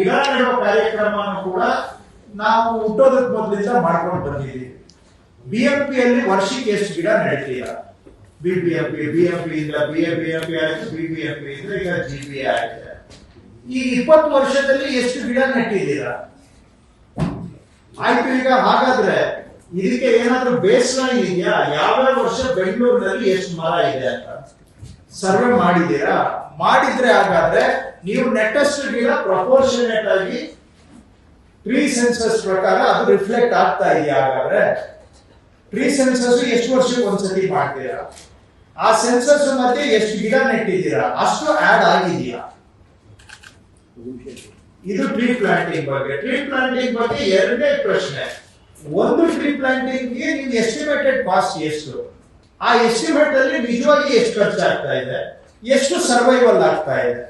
ಗಿಡ ನೆಡುವ ಕಾರ್ಯಕ್ರಮವನ್ನು ಕೂಡ ನಾವು ಹುಟ್ಟೋದಕ್ಕೆ ಮೊದಲಿಂದ ಮಾಡ್ಕೊಂಡು ಬಂದಿದ್ದೀವಿ. BMP-ಯಲ್ಲಿ ವರ್ಷಕ್ಕೆ ಎಷ್ಟು ಗಿಡ ನೆಡ್ತೀರಾ? BMP ಇಂದ BMP ಆಯ್ತು, BBMP ಇಂದ ಈಗ GBA ಆಗಿದೆ. ಈ 20 ವರ್ಷದಲ್ಲಿ ಎಷ್ಟು ಗಿಡ ನೆಟ್ಟಿದ್ದೀರಾ? ಆಯ್ತು. ಈಗ ಹಾಗಾದ್ರೆ ಇದಕ್ಕೆ ಏನಾದ್ರೂ ಬೇಸ್ ಲೈನ್ ಇದೆಯಾ? ಯಾವ್ಯಾವ ವರ್ಷ ಬೆಂಗಳೂರಿನಲ್ಲಿ ಎಷ್ಟು ಮರ ಇದೆ ಅಂತ ಸರ್ವೆ ಮಾಡಿದ್ದೀರಾ? ಮಾಡಿದ್ರೆ ಹಾಗಾದ್ರೆ ನೀವು ನೆಟ್ಟಷ್ಟು ಗಿಡ ಪ್ರಪೋರ್ಷನೇಟ್ ಆಗಿ ಟ್ರೀ ಸೆನ್ಸಸ್ ಪ್ರಕಾರ ಅದು ರಿಫ್ಲೆಕ್ಟ್ ಆಗ್ತಾ ಇದೆಯಾ? ಹಾಗಾದ್ರೆ ಟ್ರೀ ಸೆನ್ಸಸ್ ಎಷ್ಟು ವರ್ಷಕ್ಕೆ ಒಂದ್ಸತಿ ಮಾಡ್ತೀರಾ? ಆ ಸೆನ್ಸಸ್ ಮಧ್ಯೆ ಎಷ್ಟು ಗಿಡ ನೆಟ್ಟಿದ್ದೀರಾ ಅಷ್ಟು ಆಡ್ ಆಗಿದೆಯಾ? ಇದು ಟ್ರೀ ಪ್ಲಾಂಟಿಂಗ್ ಬಗ್ಗೆ. ಟ್ರೀ ಪ್ಲಾಂಟಿಂಗ್ ಬಗ್ಗೆ ಎರಡನೇ ಪ್ರಶ್ನೆ. ಒಂದು, ಟ್ರೀ ಪ್ಲಾಂಟಿಂಗ್ ಗೆ ನೀವು ಎಸ್ಟಿಮೇಟೆಡ್ ಕಾಸ್ಟ್ ಎಷ್ಟು? ಆ ಎಸ್ಟಿಮೇಟ್ ಅಲ್ಲಿ ನಿಜವಾಗಿ ಎಷ್ಟು ಖರ್ಚಾಗ್ತಾ ಇದೆ, ಎಷ್ಟು ಸರ್ವೈವಲ್ ಆಗ್ತಾ ಇದೆ?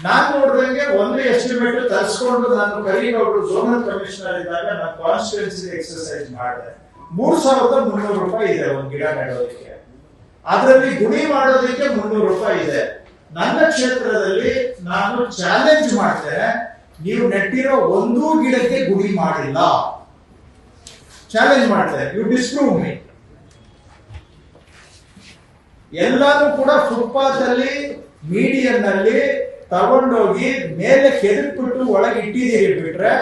ನಾನು ನೋಡಿದಂಗೆ ಒಂದು ಎಸ್ಟಿಮೇಟ್ ತರಿಸ್ಕೊಂಡು ನಾನು ಕರೀಗೌಡರು ಝೋನಲ್ ಕಮಿಷನರ್ ಇದ್ದಾಗ ನಾನು ಕಾನ್ಸ್ಟಿಟ್ಯೂನ್ಸಿ ಎಕ್ಸರ್ಸೈಸ್ ಮಾಡಿದೆ. 3,300 ರೂಪಾಯಿ ಇದೆ ಒಂದು ಗಿಡ ನೆಡೋದಕ್ಕೆ. ಅದರಲ್ಲಿ ಗುಣಿ ಮಾಡೋದಕ್ಕೆ 300 ರೂಪಾಯಿ ಇದೆ. ನನ್ನ ಕ್ಷೇತ್ರದಲ್ಲಿ ನಾನು ಚಾಲೆಂಜ್ ಮಾಡ್ತೇನೆ, ನೀವು ನೆಟ್ಟಿರೋ ಒಂದೂ ಗಿಡಕ್ಕೆ ಗುಣಿ ಮಾಡಿಲ್ಲ. ಚಾಲೆಂಜ್ ಮಾಡ್ತೇನೆ, ಯು ಡಿಸ್ಪ್ರೂವ್ ಮೀ. ಎಲ್ಲಾನು ಕೂಡ ಫುಟ್ಪಾತ್ ಅಲ್ಲಿ ಮೀಡಿಯನ್ ನಲ್ಲಿ ತಗೊಂಡೋಗಿ ಮೇಲೆ ಕೆದಕ್ಬಿಟ್ಟು ಒಳಗೆ ಇಟ್ಟಿದ್ದೀರಿ ಬಿಟ್ರೆ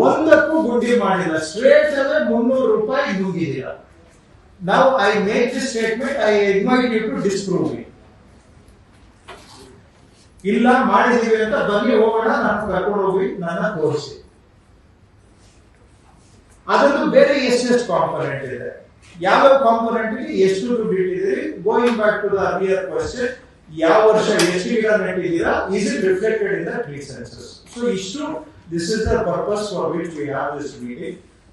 ಒಂದಕ್ಕೂ ಗುಂಡಿ ಮಾಡಿಲ್ಲ. ಸ್ಟ್ರೇಟ್ ಅಲ್ಲೇ 300 ರೂಪಾಯಿ ನುಂಗಿದ್ದೀರ. ನಾವು I make this statement, I invite you to disprove me. ಇಲ್ಲ ಮಾಡಿದೀವಿ ಅಂತ ಬನ್ನಿ ಹೋಗೋಣ, ನಾನು ಕರ್ಕೊಂಡು ಹೋಗಿ ನನ್ನ ತೋರಿಸಿ. ಅದರದ್ದು ಬೇರೆ ಎಷ್ಟೆಷ್ಟು ಕಾಂಪೊನೆಂಟ್ ಇದೆ, ಯಾವ ಕಾಂಪೊನೆಂಟ್ ಎಷ್ಟು ದುಡ್ಡು ಇಟ್ಟಿದ್ದೀರಿ? Going back to the earlier question, ಯಾವ ವರ್ಷ ಎಷ್ಟು ಗಿಡ ನೆಟ್ಟಿದ್ದೀರಾ, is it reflected in the tree census? So ಇಷ್ಟು, this is the purpose for which we have this meeting.